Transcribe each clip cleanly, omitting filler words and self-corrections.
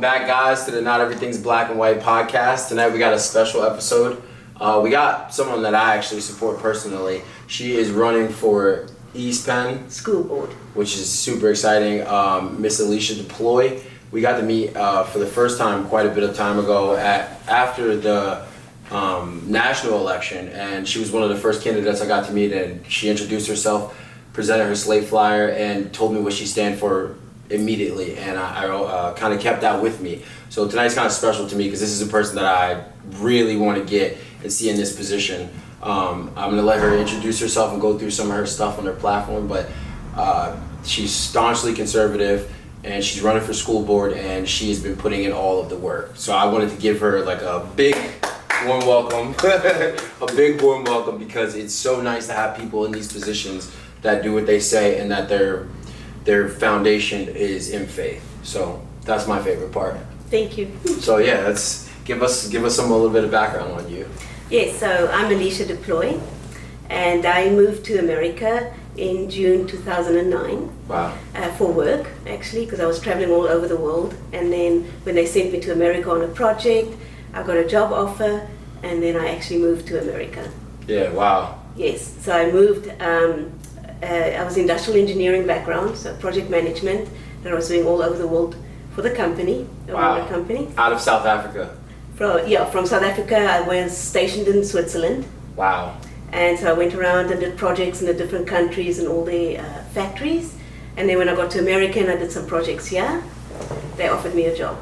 back, guys, to the Not Everything's Black and White podcast. Tonight we got a special episode. We got someone that I actually support personally. She is running for East Penn School Board, which is super exciting. Miss Alicia Plooy. We got to meet for the first time quite a bit of time ago after the national election, and she was one of the first candidates I got to meet, and she introduced herself, presented her slate flyer, and told me what she stands for immediately, and I kind of kept that with me. So tonight's kind of special to me because this is a person that I really want to get and see in this position. I'm going to let her introduce herself and go through some of her stuff on her platform, but she's staunchly conservative, and she's running for school board, and she's been putting in all of the work. So I wanted to give her like a big warm welcome, a big warm welcome, because it's so nice to have people in these positions that do what they say and that their foundation is in faith. So that's my favorite part. Thank you. So yeah, let's give us a little bit of background on you. Yes, so I'm Alicia Plooy, and I moved to America in June 2009. Wow. For work, actually, because I was traveling all over the world. And then when they sent me to America on a project, I got a job offer, and then I actually moved to America. Yeah, wow. Yes, so I moved, I was industrial engineering background, so project management, that I was doing all over the world for the company, Wow. the company. Out of South Africa. From South Africa. I was stationed in Switzerland. Wow. And so I went around and did projects in the different countries and all the factories. And then when I got to America and I did some projects here, they offered me a job.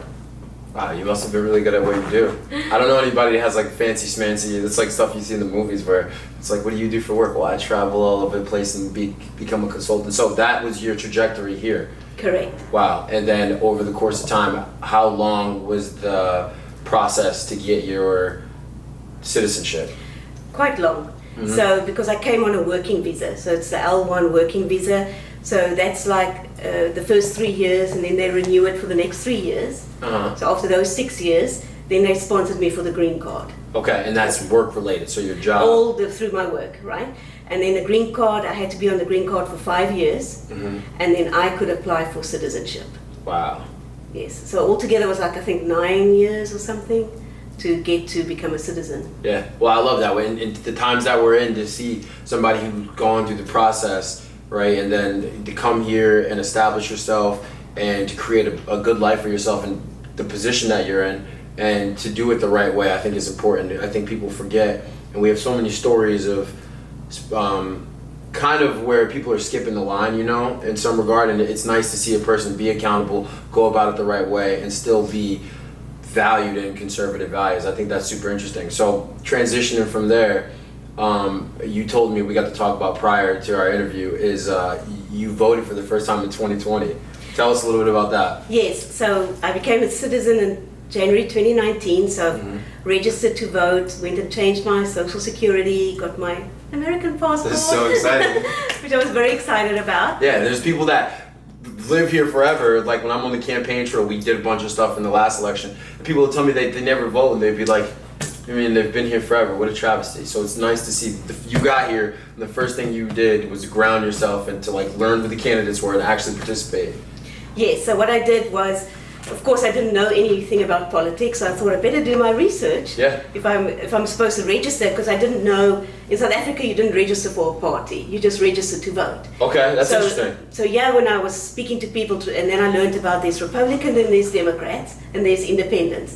Wow, you must have been really good at what you do. I don't know anybody that has like fancy schmancy. It's like stuff you see in the movies where it's like, what do you do for work? Well, I travel all over the place and become a consultant. So that was your trajectory here. Correct. Wow. And then over the course of time, how long was the process to get your citizenship? Quite long. Mm-hmm. So because I came on a working visa, so it's the L1 working visa. So that's like the first 3 years, and then they renew it for the next 3 years. Uh-huh. So after those 6 years, then they sponsored me for the green card. Okay, and that's work related, so your job. Through my work, right? And then the green card, I had to be on the green card for 5 years, Mm-hmm. and then I could apply for citizenship. Wow. Yes, so altogether it was like I think 9 years or something to get to become a citizen. Yeah, well, I love that. In the times that we're in, to see somebody who's gone through the process, right, and then to come here and establish yourself and to create a good life for yourself in the position that you're in, and to do it the right way, I think is important. I think people forget, and we have so many stories of kind of where people are skipping the line, you know, in some regard, and it's nice to see a person be accountable, go about it the right way, and still be valued in conservative values. I think that's super interesting. So transitioning from there, you told me, we got to talk about prior to our interview, is you voted for the first time in 2020. Tell us a little bit about that. Yes, so I became a citizen in January 2019, so I've registered to vote, went and changed my social security, got my American passport. This is so exciting. Which I was very excited about. Yeah, there's people that live here forever. Like when I'm on the campaign trail, we did a bunch of stuff in the last election. And people would tell me they never vote, and they'd be like, I mean, they've been here forever. What a travesty. So it's nice to see you got here, and the first thing you did was ground yourself and to like learn who the candidates were and actually participate. Yes, so what I did was, of course, I didn't know anything about politics, so I thought I better do my research. Yeah. If I'm supposed to register, because I didn't know, in South Africa you didn't register for a party, you just registered to vote. Okay, that's interesting. So yeah, when I was speaking to people, and then I learned about there's Republican and there's Democrats and there's independents.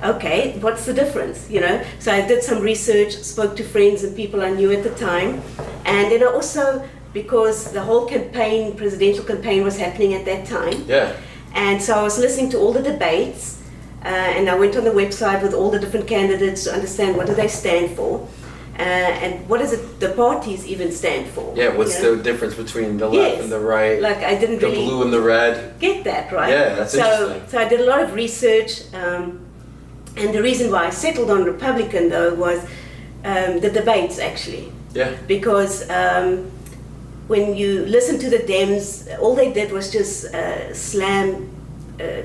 Okay, what's the difference, you know? So I did some research, spoke to friends and people I knew at the time, and then I also, because the whole presidential campaign was happening at that time. Yeah. And so I was listening to all the debates, and I went on the website with all the different candidates to understand what do they stand for, and what does the parties even stand for. Yeah, what's the difference between the left and the right? Like I didn't the really blue and the red. get that, right? Yeah, that's interesting. So I did a lot of research, and the reason why I settled on Republican though was the debates actually. Yeah. Because when you listen to the Dems, all they did was just slam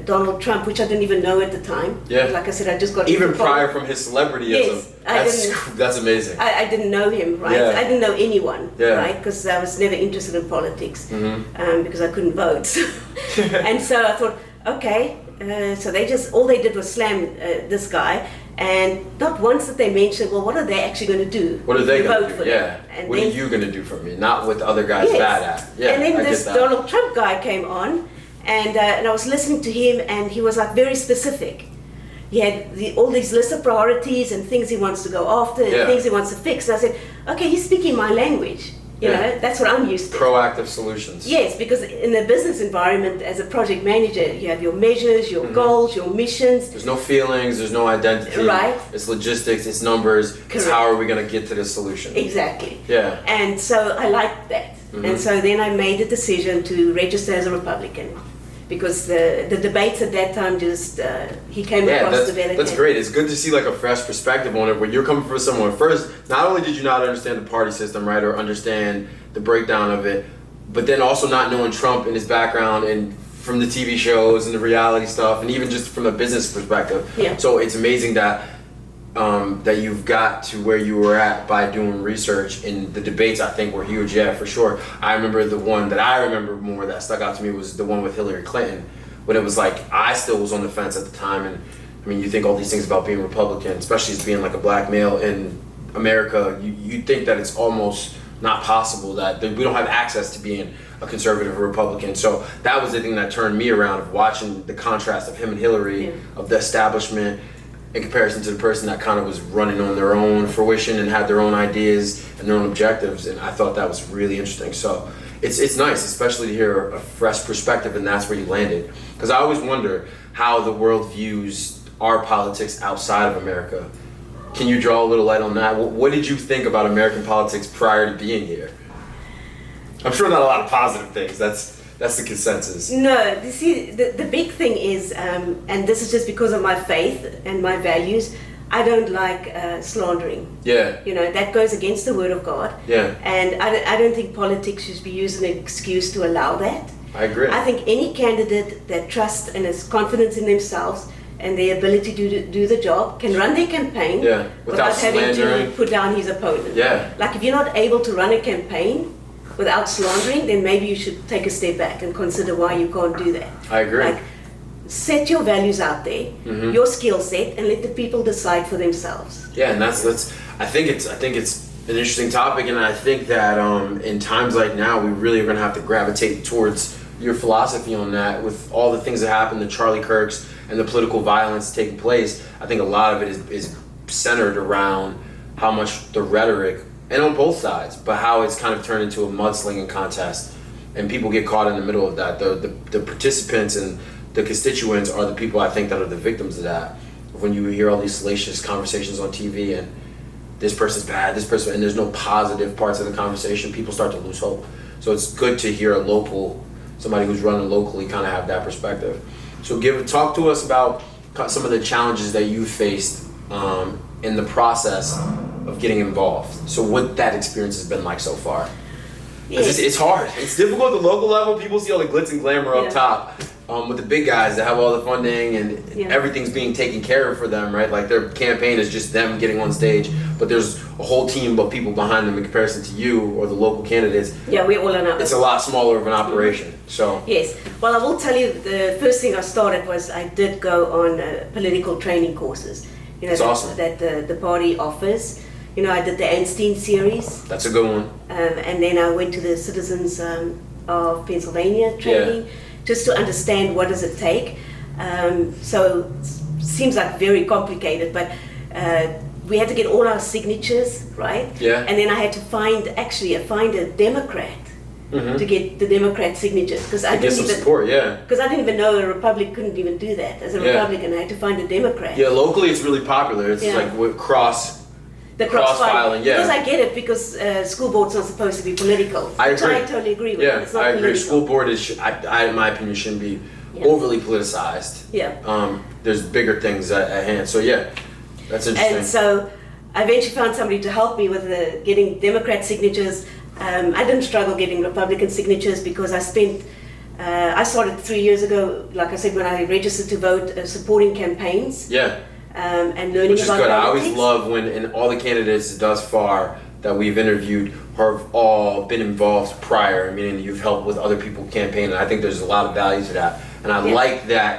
Donald Trump, which I didn't even know at the time. Yeah. Like I said, I just got even prior from his celebrityism. Yes, that's amazing. I didn't know him, right? Yeah. I didn't know anyone, Yeah. right? Because I was never interested in politics, Mm-hmm. because I couldn't vote. And so I thought, okay, So they just, all they did was slam this guy, and not once did they mention, well, what are they actually going to do? What are they if you going vote to for do? them? Yeah. And What then- are you going to do for me? Not what the other guy's Yes. bad at. Yeah. And then I this get that. Donald Trump guy came on, and I was listening to him, and he was like very specific. He had all these lists of priorities and things he wants to go after and Yeah. things he wants to fix. And I said, okay, he's speaking my language. You Yeah. know, that's what I'm used to. Proactive solutions. Yes, because in a business environment, as a project manager, you have your measures, your goals, your missions. There's no feelings, there's no identity. Right. It's logistics, it's numbers. It's Correct. how are we going to get to this solution? Exactly. Yeah. And so I liked that. And so then I made the decision to register as a Republican. Because the debates at that time just, he came Yeah, across the that's great. It's good to see like a fresh perspective on it where you're coming from someone. First, not only did you not understand the party system, right, or understand the breakdown of it, but then also not knowing Trump and his background and from the TV shows and the reality stuff, and even just from a business perspective. Yeah. So it's amazing that that you've got to where you were at by doing research, and the debates I think were huge. Yeah, for sure. I remember the one that I remember more that stuck out to me was the one with Hillary Clinton, when it was like I still was on the fence at the time, and I mean you think all these things about being Republican, especially as being like a black male in America, you think that it's almost not possible that we don't have access to being a conservative or Republican. So that was the thing that turned me around, of watching the contrast of him and Hillary, Yeah. of the establishment in comparison to the person that kind of was running on their own fruition and had their own ideas and their own objectives. And I thought that was really interesting. So it's nice, especially to hear a fresh perspective, and that's where you landed. Because I always wonder how the world views our politics outside of America. Can you draw a little light on that? What did you think about American politics prior to being here? I'm sure not a lot of positive things. That's the consensus. No, you see, the big thing is, and this is just because of my faith and my values, I don't like slandering. Yeah. You know, that goes against the word of God. Yeah. And I don't think politics should be used as an excuse to allow that. I agree. I think any candidate that trusts and has confidence in themselves and their ability to do the job can run their campaign Yeah, without having to slandering. put down his opponent. Yeah. Like if you're not able to run a campaign without slandering, then maybe you should take a step back and consider why you can't do that. I agree. Like, set your values out there, your skill set, and let the people decide for themselves. Yeah, and that's I think it's an interesting topic, and I think that in times like now we really are going to have to gravitate towards your philosophy on that. With all the things that happen, the Charlie Kirks and the political violence taking place, I think a lot of it is centered around how much the rhetoric, and on both sides, but how it's kind of turned into a mudslinging contest, and people get caught in the middle of that. The participants and the constituents are the people I think that are the victims of that. When you hear all these salacious conversations on TV and this person's bad, this person, and there's no positive parts of the conversation, people start to lose hope. So it's good to hear somebody who's running locally kind of have that perspective. So talk to us about some of the challenges that you faced in the process of getting involved. So what that experience has been like so far. Yes. It's hard. It's difficult at the local level. People see all the glitz and glamour up top with the big guys that have all the funding and everything's being taken care of for them, right? Like their campaign is just them getting on stage, but there's a whole team of people behind them in comparison to you or the local candidates. Yeah, we're all in our It's a lot smaller of an operation. So yes. Well, I will tell you, the first thing I started was I did go on political training courses. You know, That's awesome. That the party offers. You know, I did the Einstein series. that's a good one. And then I went to the Citizens of Pennsylvania training just to understand what does it take. So it seems like very complicated, but we had to get all our signatures, right? Yeah. And then I had to find a Democrat to get the Democrat signatures because I To get didn't some even support, yeah. because I didn't even know a Republican couldn't even do that. As a Yeah. Republican, I had to find a Democrat. Yeah, locally it's really popular. It's Yeah. like with The cross-filing, yeah. Because I get it, because school board's not supposed to be political. I Which agree. I totally agree with. Yeah, It's not I agree. political. School board in my opinion, shouldn't be overly politicized. Yeah. There's bigger things at hand. So yeah, that's interesting. And so I eventually found somebody to help me with getting Democrat signatures. I didn't struggle getting Republican signatures because I started 3 years ago, like I said, when I registered to vote, supporting campaigns. Yeah. And learning Which is about good. I politics. always love when in all the candidates thus far that we've interviewed have all been involved prior, meaning you've helped with other people's campaign, and I think there's a lot of value to that. And I like that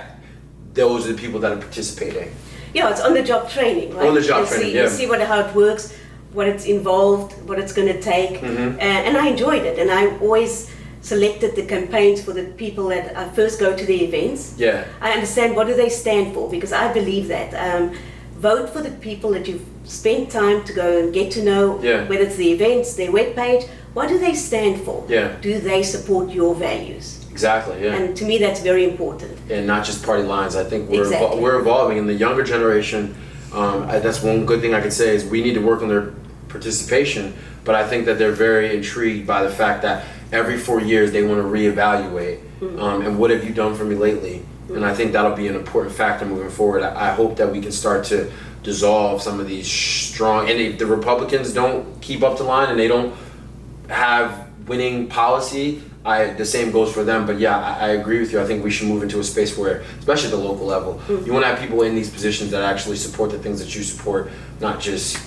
those are the people that are participating. Yeah, it's on the job training, right? On the job training, You see how it works, what it's involved, what it's going to take, and I enjoyed it. And I always selected the campaigns for the people that first go to the events. Yeah. I understand what do they stand for, because I believe that. Vote for the people that you've spent time to go and get to know, whether it's the events, their webpage, what do they stand for? Yeah. Do they support your values? Exactly, yeah. And to me, that's very important. And not just party lines. I think we're Exactly. we're evolving in the younger generation. That's one good thing I could say is we need to work on their participation. But I think that they're very intrigued by the fact that every 4 years they want to reevaluate. And what have you done for me lately? And I think that'll be an important factor moving forward. I hope that we can start to dissolve some of these strong. And if the Republicans don't keep up the line and they don't have winning policy, the same goes for them. But yeah, I agree with you. I think we should move into a space where, especially at the local level, you want to have people in these positions that actually support the things that you support, not just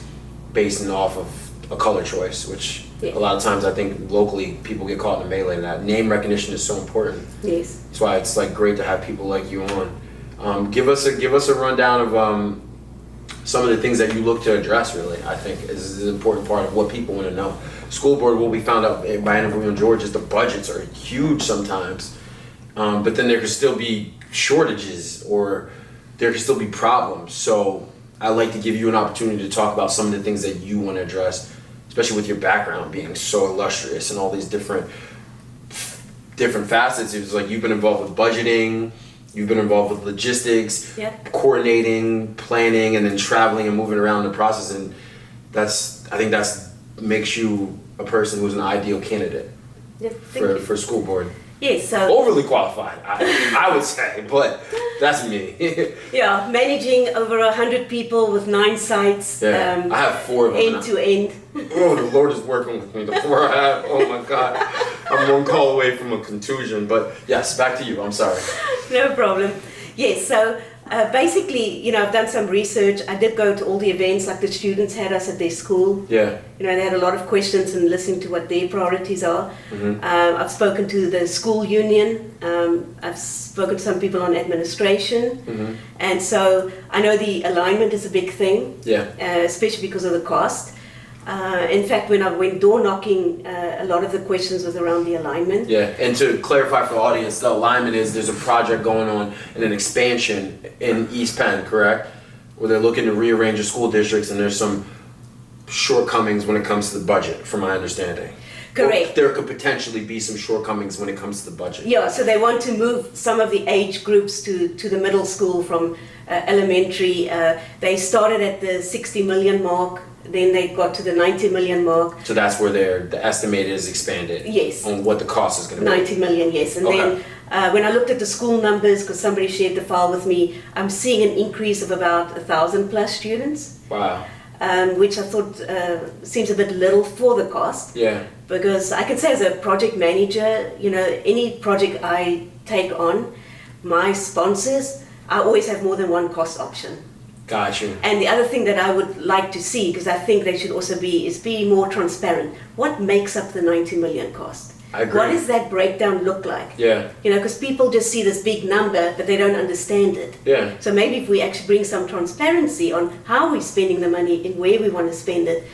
based off of a color choice, which a lot of times I think locally people get caught in a melee. That name recognition is so important. Yes. That's why it's like great to have people like you on. Give us a rundown of some of the things that you look to address. Really, I think is an important part of what people want to know. School board, what we found out by interviewing George is the budgets are huge sometimes, but then there could still be shortages or there could still be problems. So I'd like to give you an opportunity to talk about some of the things that you want to address, especially with your background being so illustrious and all these different facets. It was like you've been involved with budgeting, you've been involved with logistics, coordinating, planning, and then traveling and moving around the process. And I think that's makes you a person who's an ideal candidate for school board. Yes, so overly qualified, I would say, but that's me. yeah, managing over 100 people with 9 sites. Yeah, I have 4 of them end to end. Oh, the Lord is working with me. The 4 I have, oh my God, I'm one call away from a contusion. But yes, back to you. I'm sorry. No problem. Yes, so basically, I've done some research. I did go to all the events like the students had us at their school. Yeah. They had a lot of questions and listening to what their priorities are. I've spoken to the school union. I've spoken to some people on administration. And so I know the alignment is a big thing. Yeah. Especially because of the cost. In fact, when I went door knocking, a lot of the questions was around the alignment. Yeah, and to clarify for the audience, the alignment is there's a project going on and an expansion in East Penn, correct? Where they're looking to rearrange the school districts and there's some shortcomings when it comes to the budget, from my understanding. Correct. Or there could potentially be some shortcomings when it comes to the budget. Yeah, so they want to move some of the age groups to the middle school from elementary. They started at the 60 million mark. Then they got to the 90 million mark. So that's where the estimate is expanded? Yes. On what the cost is going to be? 90 million, yes. And then when I looked at the school numbers, because somebody shared the file with me, I'm seeing an increase of about 1,000 plus students. Wow. Which I thought seems a bit little for the cost. Yeah. Because I can say as a project manager, any project I take on, my sponsors, I always have more than one cost option. Gotcha. And the other thing that I would like to see, because I think they should also be more transparent. What makes up the 90 million cost? I agree. What does that breakdown look like? Yeah. Because people just see this big number, but they don't understand it. Yeah. So maybe if we actually bring some transparency on how we're spending the money and where we want to spend it,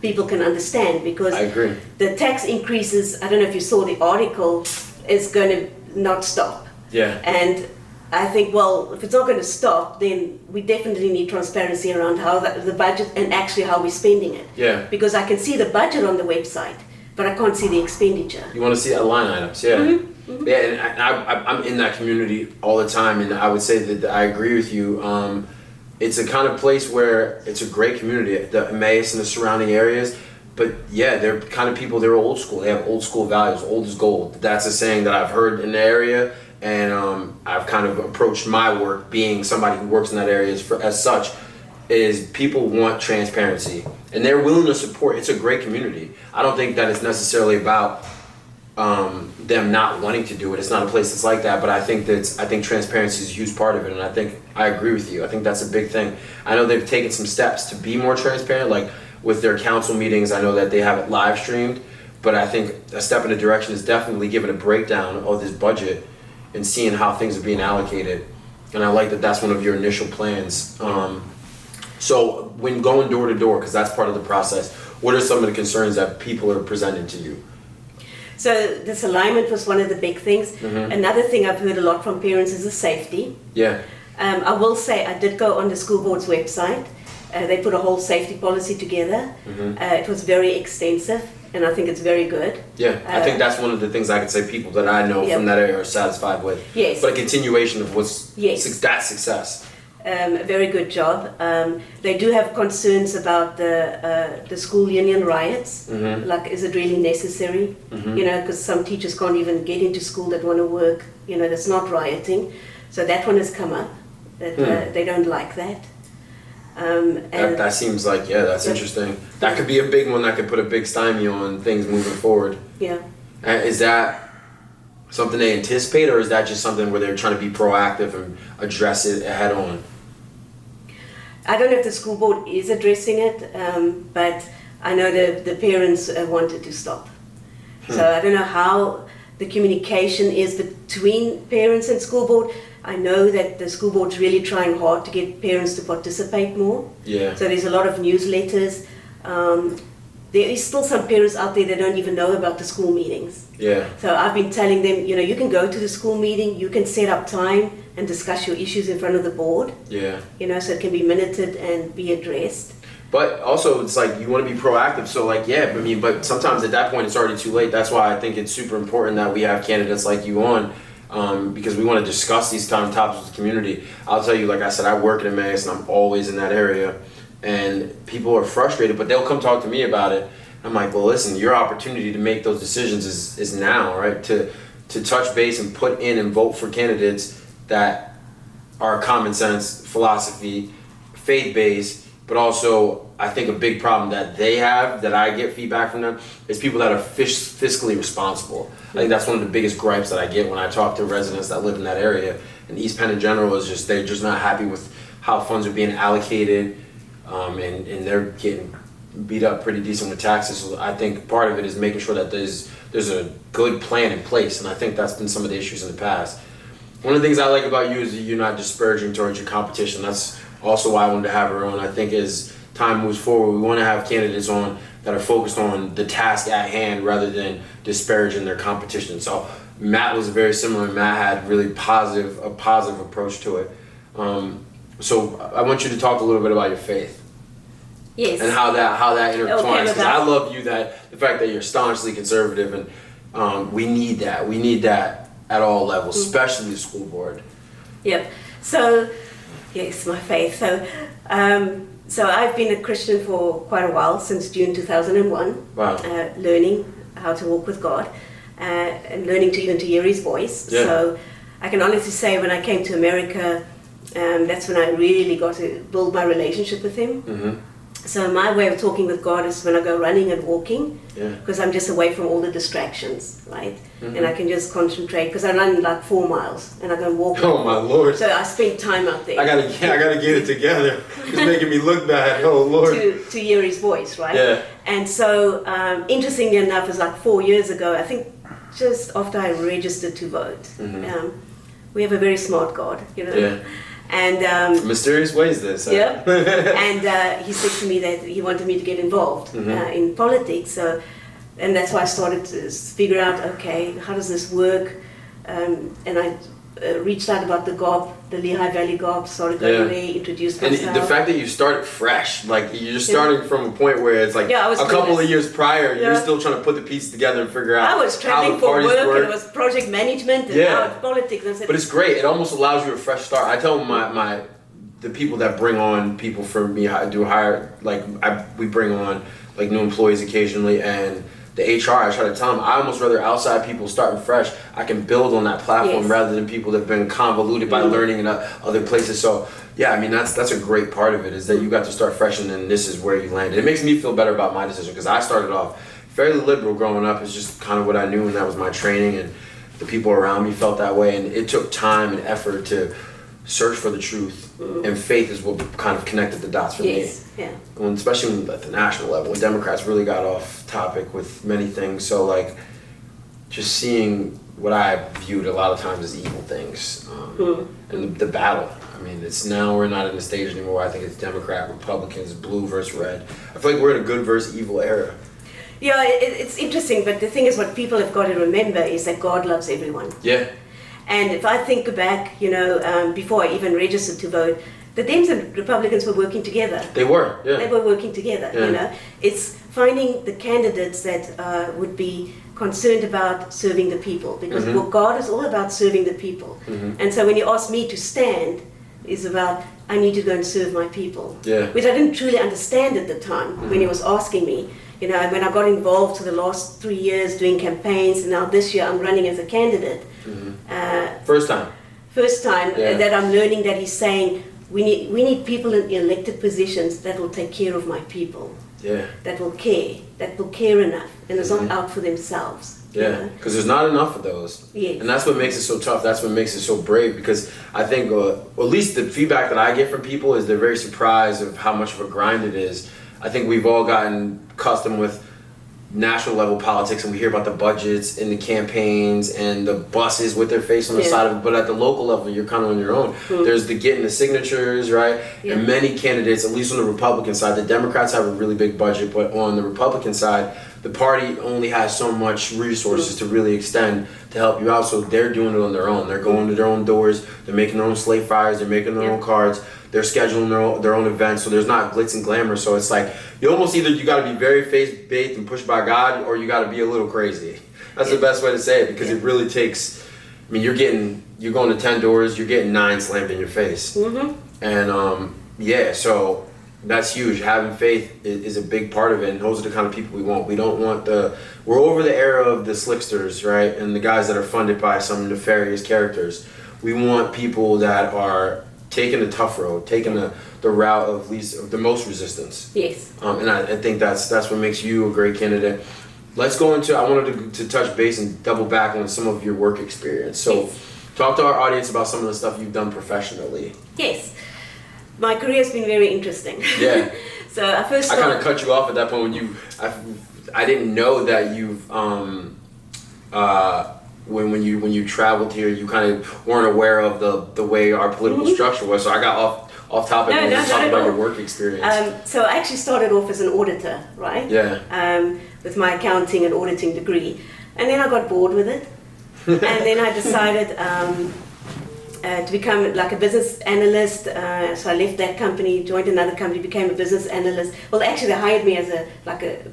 people can understand. Because I agree. The tax increases, I don't know if you saw the article, is going to not stop. Yeah. And I think, well, if it's not going to stop, then we definitely need transparency around how the budget and actually how we're spending it. Yeah. Because I can see the budget on the website, but I can't see the expenditure. You want to see line items, yeah. Mm-hmm. Mm-hmm. Yeah, and I'm in that community all the time, and I would say that I agree with you. It's a kind of place where it's a great community, the Emmaus and the surrounding areas. But yeah, they're kind of people, they're old school. They have old school values, old is gold. That's a saying that I've heard in the area. And I've kind of approached my work, being somebody who works in that area as such, is people want transparency. And they're willing to support. It's a great community. I don't think that it's necessarily about them not wanting to do it. It's not a place that's like that. But I think transparency is a huge part of it. And I agree with you. I think that's a big thing. I know they've taken some steps to be more transparent. Like with their council meetings, I know that they have it live streamed. But I think a step in the direction is definitely giving a breakdown of this budget and seeing how things are being allocated. and I like that that's one of your initial plans. So when going door to door, because that's part of the process, what are some of the concerns that people are presenting to you? So this alignment was one of the big things. Another thing I've heard a lot from parents is the safety. Yeah. I will say I did go on the school board's website. They put a whole safety policy together. It was very extensive, and I think it's very good. Yeah, I think that's one of the things I could say people that I know from that area are satisfied with. Yes. But a continuation of that success. A very good job. They do have concerns about the school union riots. Like, is it really necessary? You know, because some teachers can't even get into school that want to work. You know, that's not rioting. So that one has come up. That they don't like that. And that seems like, that's interesting. That could be a big one that could put a big stymie on things moving forward. Yeah. Is that something they anticipate, or is that just something where they're trying to be proactive and address it head on? I don't know if the school board is addressing it, but I know the parents wanted to stop. So I don't know how the communication is between parents and school board. I know that the school board's really trying hard to get parents to participate more. Yeah. So there's a lot of newsletters. There is still some parents out there that don't even know about the school meetings. Yeah. So I've been telling them, you know, you can go to the school meeting, you can set up time and discuss your issues in front of the board. Yeah. You know, so it can be minuted and be addressed. But also, it's like you want to be proactive. So, like, but sometimes at that point it's already too late. That's why I think it's super important that we have candidates like you on, because we want to discuss these topics with the community. I'll tell you, like I said, I work in Emmaus and I'm always in that area, and people are frustrated, but they'll come talk to me about it. I'm like, well, listen, your opportunity to make those decisions is now, right? To touch base and put in and vote for candidates that are common sense, philosophy, faith-based, but also I think a big problem that they have, that I get feedback from them, is people that are fiscally responsible. I think that's one of the biggest gripes that I get when I talk to residents that live in that area. And East Penn in general is just, they're just not happy with how funds are being allocated, and they're getting beat up pretty decent with taxes. So I think part of it is making sure that there's a good plan in place, and I think that's been some of the issues in the past. One of the things I like about you is that you're not disparaging towards your competition. That's also why I wanted to have her on. I think as time moves forward, we want to have candidates on that are focused on the task at hand rather than disparaging their competition. So Matt was very similar. Matt had really a positive approach to it. So I want you to talk a little bit about your faith. Yes. And how that intertwines. Because I love the fact that you're staunchly conservative, and we need that. We need that at all levels, especially the school board. Yep. So, yes, my faith. So I've been a Christian for quite a while, since June 2001. Wow. Learning how to walk with God, and learning to even to hear His voice. Yeah. So I can honestly say when I came to America, that's when I really got to build my relationship with Him. So my way of talking with God is when I go running and walking, because I'm just away from all the distractions, right? And I can just concentrate, because I run like 4 miles and I go and walk. Oh my Lord! So I spend time out there. I gotta get it together. It's making me look bad. Oh Lord! To hear His voice, right? Yeah. And so interestingly enough, it was like 4 years ago. I think just after I registered to vote. We have a very smart God, you know. Yeah. And mysterious ways this. Yeah. And he said to me that he wanted me to get involved in politics. So, and that's why I started to figure out, okay, how does this work? And I reached out about the GOB, the Lehigh Valley GOB, started going there, introduced myself. And the fact that you started fresh, like you're starting from a point where it's like I was a couple of years prior, you're still trying to put the pieces together and figure out I was traveling for work, and it was project management, and now it's politics. And I said, but it's great. It almost allows you a fresh start. I tell the people that bring on people for me, I do hire, we bring on like new employees occasionally, and the HR, I try to tell them, I almost rather outside people starting fresh. I can build on that platform rather than people that have been convoluted by learning in other places. So yeah, I mean, that's a great part of it, is that you got to start fresh, and then this is where you landed. It makes me feel better about my decision, because I started off fairly liberal growing up. It's just kind of what I knew, and that was my training, and the people around me felt that way, and it took time and effort to search for the truth, and faith is what kind of connected the dots for me. Yeah. Well, especially at the national level, when Democrats really got off topic with many things. So like, just seeing what I viewed a lot of times as evil things, and the battle. I mean, it's now we're not in the stage anymore. I think it's Democrat, Republicans, blue versus red. I feel like we're in a good versus evil era. Yeah, it's interesting, but the thing is, what people have got to remember is that God loves everyone. Yeah. And if I think back, before I even registered to vote, the Dems and Republicans were working together. They were, yeah. They were working together, Yeah. It's finding the candidates that would be concerned about serving the people, because God is all about serving the people. And so when you ask me to stand, it's about, I need to go and serve my people. Yeah. Which I didn't truly understand at the time when he was asking me. When I got involved for the last 3 years doing campaigns, and now this year I'm running as a candidate. First time That I'm learning that he's saying we need people in elected positions that will take care of my people. Yeah. That will care enough, and is not out for themselves. Yeah, because there's not enough of those. Yes. And that's what makes it so tough. That's what makes it so brave, because I think, at least the feedback that I get from people is they're very surprised of how much of a grind it is. I think we've all gotten accustomed with national level politics, and we hear about the budgets and the campaigns and the buses with their face on the side of it, but at the local level you're kind of on your own. There's the getting the signatures, right? And many candidates, at least on the Republican side, the Democrats have a really big budget, but on the Republican side the party only has so much resources to really extend to help you out, so they're doing it on their own. They're going to their own doors, they're making their own slate flyers, they're making their own cards, they're scheduling their own events, so there's not glitz and glamour. So it's like you almost either you got to be very faith-based and pushed by God, or you got to be a little crazy. That's the best way to say it, because it really takes. I mean, you're going to 10 doors, you're getting 9 slammed in your face, and so that's huge. Having faith is a big part of it, and those are the kind of people we want. We don't want we're over the era of the slicksters, right, and the guys that are funded by some nefarious characters. We want people that are taking the tough road, taking the route of the most resistance. Yes. And I think that's what makes you a great candidate. Let's go into, I wanted to touch base and double back on some of your work experience. So talk to our audience about some of the stuff you've done professionally. Yes. My career has been very interesting. Yeah. So I kind of cut you off at that point when I didn't know that you've when you traveled here, you kind of weren't aware of the way our political structure was. So I got off topic when you talked about your work experience. So I actually started off as an auditor, right? Yeah. With my accounting and auditing degree, and then I got bored with it, and then I decided to become like a business analyst. So I left that company, joined another company, became a business analyst. Well, actually, they hired me as a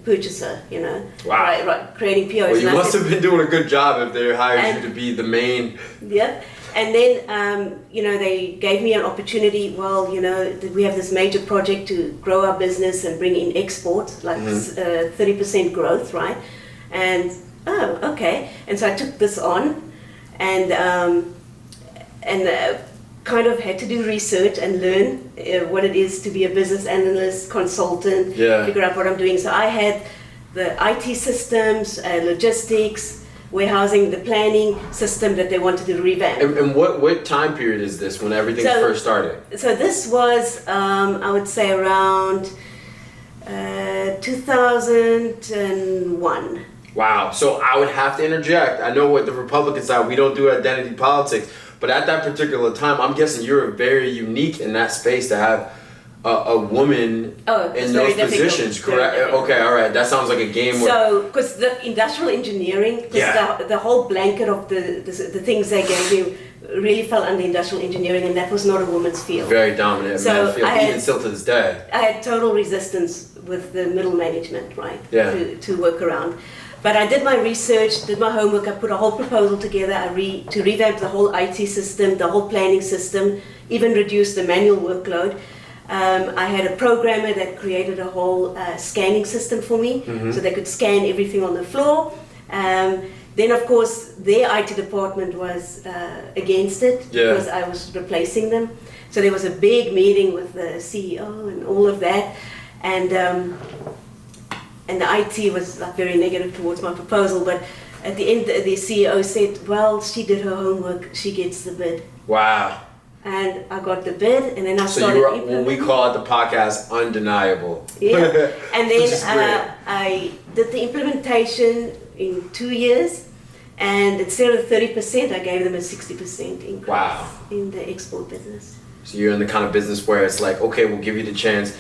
purchaser, Wow. Right, creating POs. Well, you must have been doing a good job if they hired you to be the main. Yeah. And then, they gave me an opportunity. Well, we have this major project to grow our business and bring in exports, like 30% growth, right? And, okay. And so I took this on, and kind of had to do research and learn what it is to be a business analyst, consultant, figure out what I'm doing. So I had the IT systems, logistics, warehousing, the planning system that they wanted to revamp. And what time period is this when everything first started? So this was, I would say, around 2001. Wow. So I would have to interject. I know what the Republican side, we don't do identity politics, but at that particular time, I'm guessing you're very unique in that space to have a woman in those positions, correct? Okay, all right. That sounds like a game. So, because the industrial engineering, the whole blanket of the things they gave me really fell under industrial engineering, and that was not a woman's field. Very dominant field, even still to this day. I had total resistance with the middle management, right? Yeah. To work around. But I did my research, did my homework, I put a whole proposal together to revamp the whole IT system, the whole planning system, even reduce the manual workload. I had a programmer that created a whole scanning system for me, so they could scan everything on the floor. Then, of course, their IT department was against it because I was replacing them. So there was a big meeting with the CEO and all of that, and the IT was very negative towards my proposal. But at the end, the CEO said, "Well, she did her homework. She gets the bid." Wow. And I got the bid, and then I started. So you were, when we call it the podcast, undeniable. Yeah, and then I did the implementation in 2 years, And instead of 30%, I gave them a 60% increase Wow. in the export business. So you're in the kind of business where it's like, okay, we'll give you the chance.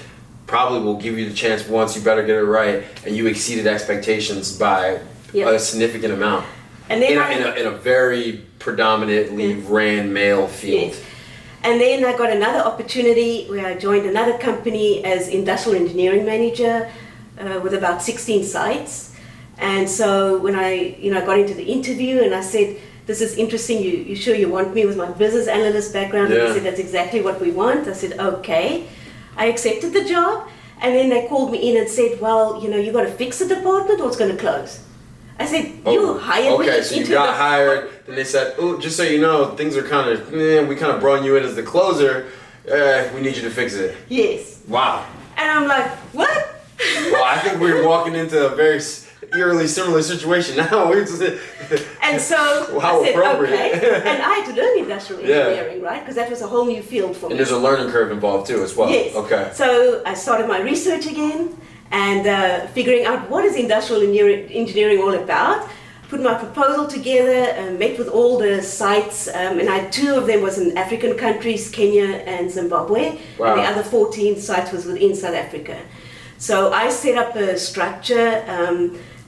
Probably we'll give you the chance once. You better get it right, and you exceeded expectations by a significant amount. And then in a very predominantly ran male field. Yes. And then I got another opportunity where I joined another company as industrial engineering manager with about 16 sites. And so when I got into the interview and I said, this is interesting, you sure you want me with my business analyst background? And they said, that's exactly what we want. I said, okay. I accepted the job, and then they called me in and said, well, you got to fix the department or it's going to close. I said, you hired me. Okay, so you got hired, then they said, oh, just so you know, things are kind of, we kind of brought you in as the closer, we need you to fix it. Yes. Wow. And I'm like, what? Well, I think we're walking into a very eerily similar situation now. And so I said, okay. And I had to learn industrial engineering, right? Because that was a whole new field for me. And there's a learning curve involved too as well. Yes. Okay. So I started my research again and figuring out what is industrial engineering all about. Put my proposal together, met with all the sites, and I had 2 of them was in African countries, Kenya and Zimbabwe. Wow. And the other 14 sites was within South Africa. So I set up a structure.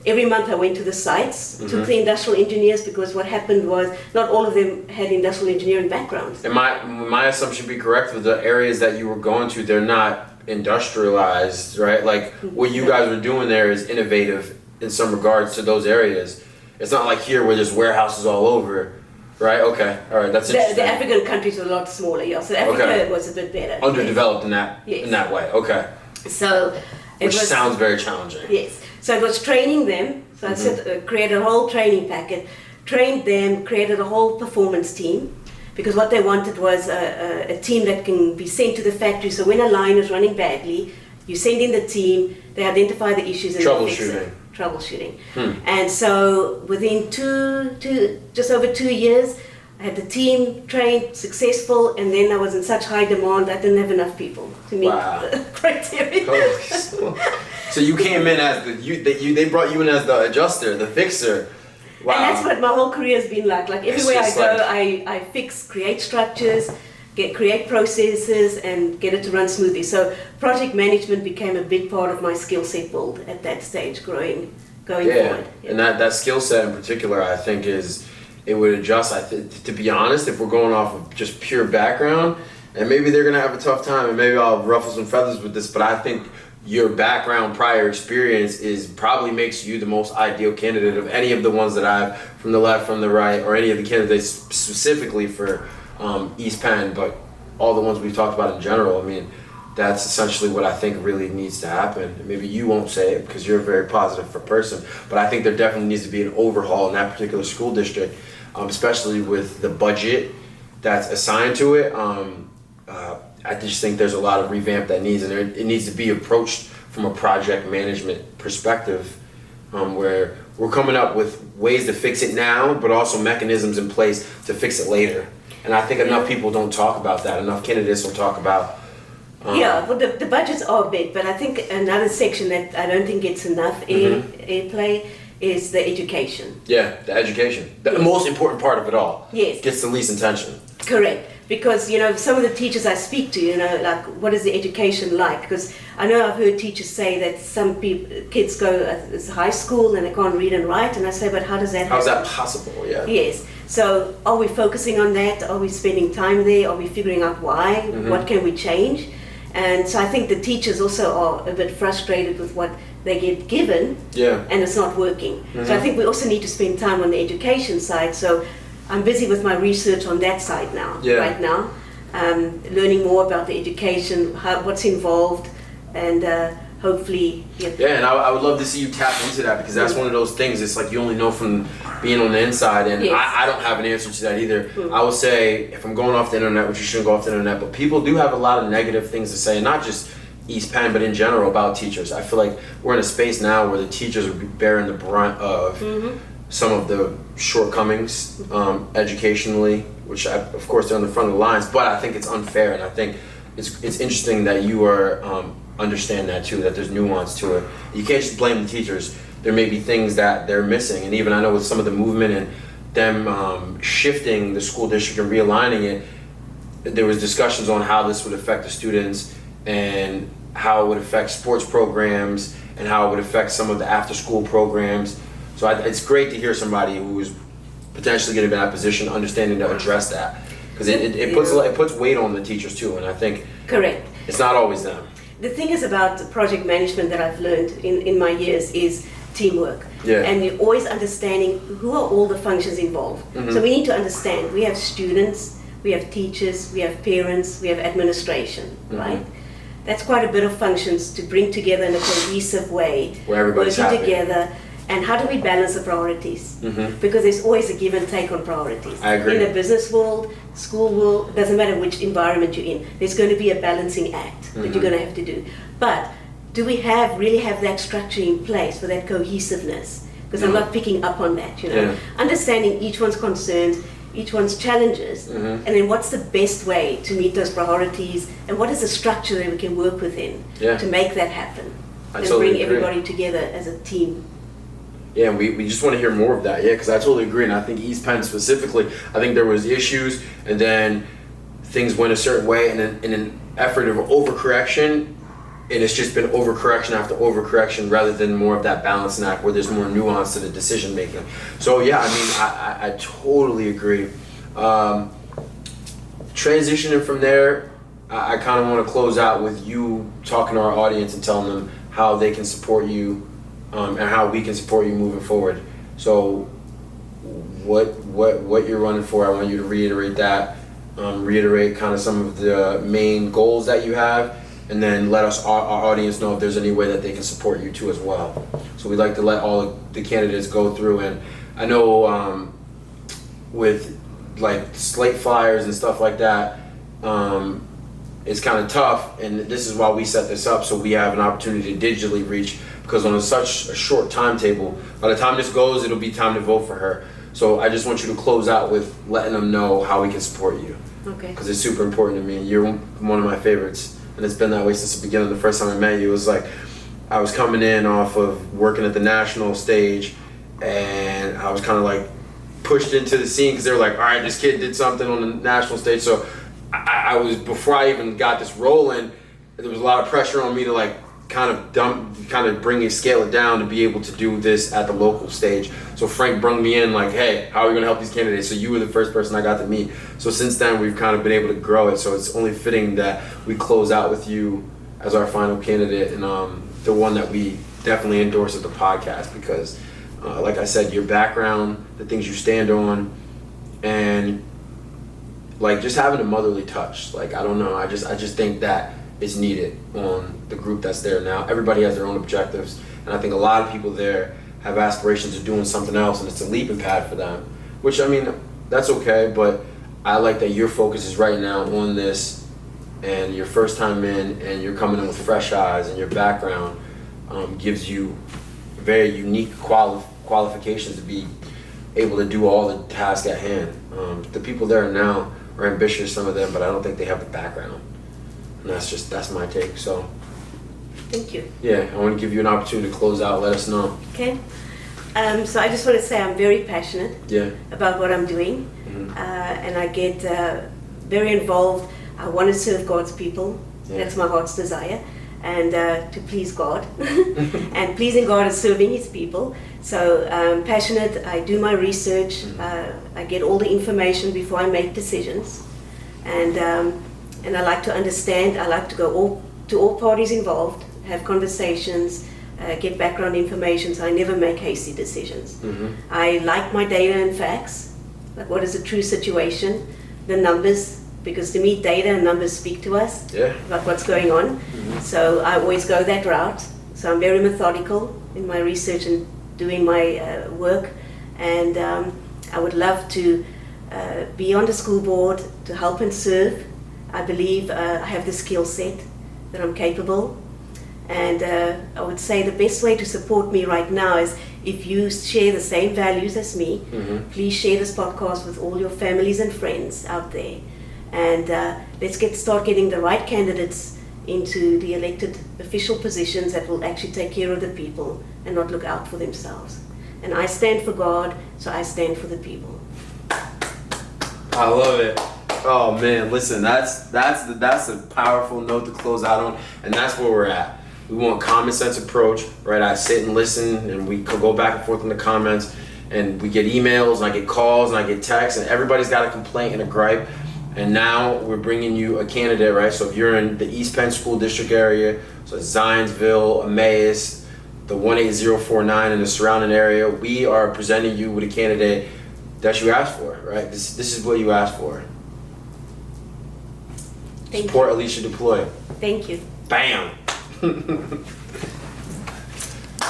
Every month I went to the sites, took the industrial engineers, because what happened was not all of them had industrial engineering backgrounds. And my assumption be correct with the areas that you were going to, they're not industrialized, right? Like what you guys were doing there is innovative in some regards to those areas. It's not like here where there's warehouses all over, right? Okay, all right, that's interesting. The African countries were a lot smaller, yeah. So Africa was a bit better. Underdeveloped in that way. Okay. So Which sounds very challenging. Yes. So it was training them. So I created a whole training packet, trained them, created a whole performance team, because what they wanted was a team that can be sent to the factory. So when a line is running badly, you send in the team, they identify the issues and they fix it. Troubleshooting. And so within just over 2 years, I had the team trained, successful, and then I was in such high demand I didn't have enough people to meet the criteria. So you came in as they brought you in as the adjuster, the fixer. Wow. And that's what my whole career has been like. Like everywhere I go, I fix, create structures, create processes, and get it to run smoothly. So project management became a big part of my skill set build at that stage, going forward. Yeah. And that skill set in particular, I think it would adjust. To be honest, if we're going off of just pure background, and maybe they're gonna have a tough time, and maybe I'll ruffle some feathers with this, but I think your background, prior experience probably makes you the most ideal candidate of any of the ones that I've, from the left, from the right, or any of the candidates specifically for East Penn, but all the ones we've talked about in general. I mean, that's essentially what I think really needs to happen. Maybe you won't say it because you're a very positive person, but I think there definitely needs to be an overhaul in that particular school district, especially with the budget that's assigned to it. I just think there's a lot of revamp that needs, and it needs to be approached from a project management perspective, where we're coming up with ways to fix it now, but also mechanisms in place to fix it later. And I think enough people don't talk about that. Enough candidates don't talk about. Well, the budgets are big, but I think another section that I don't think gets enough airplay is the education. Yeah, the education. The most important part of it all. Yes. Gets the least attention. Correct. Because, some of the teachers I speak to, like, what is the education like? Because I know I've heard teachers say that some kids go to high school and they can't read and write, and I say, but how does that happen? How's that possible? Yeah. Yes. So are we focusing on that? Are we spending time there? Are we figuring out why? What can we change? And so I think the teachers also are a bit frustrated with what they get given, and it's not working. So I think we also need to spend time on the education side. So I'm busy with my research on that side now, right now, learning more about the education, what's involved, and hopefully. Yeah, and I would love to see you tap into that, because that's one of those things. It's like you only know from being on the inside, and I don't have an answer to that either. I would say, if I'm going off the internet, which you shouldn't go off the internet, but people do have a lot of negative things to say, and not just East Penn, but in general about teachers. I feel like we're in a space now where the teachers are bearing the brunt of some of the shortcomings educationally, which of course they're on the front of the lines, but I think it's unfair, and I think it's interesting that you are understand that too, that there's nuance to it. You can't just blame the teachers. There may be things that they're missing, and even I know with some of the movement and them shifting the school district and realigning it, there was discussions on how this would affect the students and how it would affect sports programs and how it would affect some of the after-school programs. So it's great to hear somebody who is potentially going to be in that position, understanding to address that, because it puts weight on the teachers too, and I think correct. It's not always them. The thing is about project management that I've learned in my years is teamwork. Yeah. And you're always understanding who are all the functions involved. Mm-hmm. So we need to understand, we have students, we have teachers, we have parents, we have administration, Mm-hmm. right? That's quite a bit of functions to bring together in a cohesive way, Where everybody's working happy. together. And how do we balance the priorities? Mm-hmm. Because there's always a give and take on priorities. I agree. In the business world, school world, doesn't matter which environment you're in, there's going to be a balancing act that you're going to have to do. But do we really have that structure in place for that cohesiveness? Because I'm not picking up on that, Yeah. Understanding each one's concerns, each one's challenges, and then what's the best way to meet those priorities, and what is the structure that we can work within to make that happen, I and totally bring agree. everybody together as a team. Yeah, and we just want to hear more of that. Yeah, because I totally agree, and I think East Penn specifically, I think there was issues, and then things went a certain way, and then in an effort of overcorrection, and it's just been overcorrection after overcorrection rather than more of that balancing act where there's more nuance to the decision making. So yeah, I mean, I totally agree. Transitioning from there, I kind of want to close out with you talking to our audience and telling them how they can support you, and how we can support you moving forward. So what you're running for, I want you to reiterate that, reiterate kind of some of the main goals that you have, and then let our audience know if there's any way that they can support you too as well. So we'd like to let all of the candidates go through, and I know with like slate flyers and stuff like that, it's kind of tough, and this is why we set this up, so we have an opportunity to digitally reach, because on such a short timetable, by the time this goes, it'll be time to vote for her. So I just want you to close out with letting them know how we can support you. Okay. Because it's super important to me. You're one of my favorites, and it's been that way since the beginning. The first time I met you, it was like I was coming in off of working at the national stage, and I was kind of like pushed into the scene because they were like, all right, this kid did something on the national stage. So I was, before I even got this rolling, there was a lot of pressure on me to like kind of scale it down to be able to do this at the local stage. So Frank brung me in like, hey, how are we gonna help these candidates? So you were the first person I got to meet. So since then we've kind of been able to grow it. So it's only fitting that we close out with you as our final candidate, and the one that we definitely endorse at the podcast, because like I said, your background, the things you stand on, and like just having a motherly touch. Like, I don't know, I just think that is needed on the group that's there now. Everybody has their own objectives, and I think a lot of people there have aspirations of doing something else, and it's a leaping pad for them, which, I mean, that's okay, but I like that your focus is right now on this, and your first time in, and you're coming in with fresh eyes, and your background gives you very unique qualifications to be able to do all the tasks at hand. The people there now are ambitious, some of them, but I don't think they have the background. And that's my take. So Thank you. yeah, I want to give you an opportunity to close out. Let us know. Okay. So I just want to say I'm very passionate about what I'm doing, and I get very involved. I want to serve God's people. That's my heart's desire, and to please God. And pleasing God is serving His people. So I'm passionate. I do my research. I get all the information before I make decisions, and I like to understand. I like to go to all parties involved, have conversations, get background information, so I never make hasty decisions. I like my data and facts, like what is the true situation, the numbers, because to me data and numbers speak to us about what's going on. So I always go that route. So I'm very methodical in my research and doing my work, and I would love to be on the school board to help and serve. I believe I have the skill set, that I'm capable, and I would say the best way to support me right now is if you share the same values as me. Please share this podcast with all your families and friends out there, and let's start getting the right candidates into the elected official positions that will actually take care of the people and not look out for themselves. And I stand for God, so I stand for the people. I love it. Oh man, listen, that's a powerful note to close out on, and that's where we're at. We want common sense approach, right? I sit and listen, and we could go back and forth in the comments, and we get emails, and I get calls, and I get texts, and everybody's got a complaint and a gripe. And now we're bringing you a candidate, right? So if you're in the East Penn School District area, so Zionsville, Emmaus, the 18049 in the surrounding area, we are presenting you with a candidate that you asked for, right? This is what you asked for. Thank Support you. Alicia Plooy. Thank you. Bam.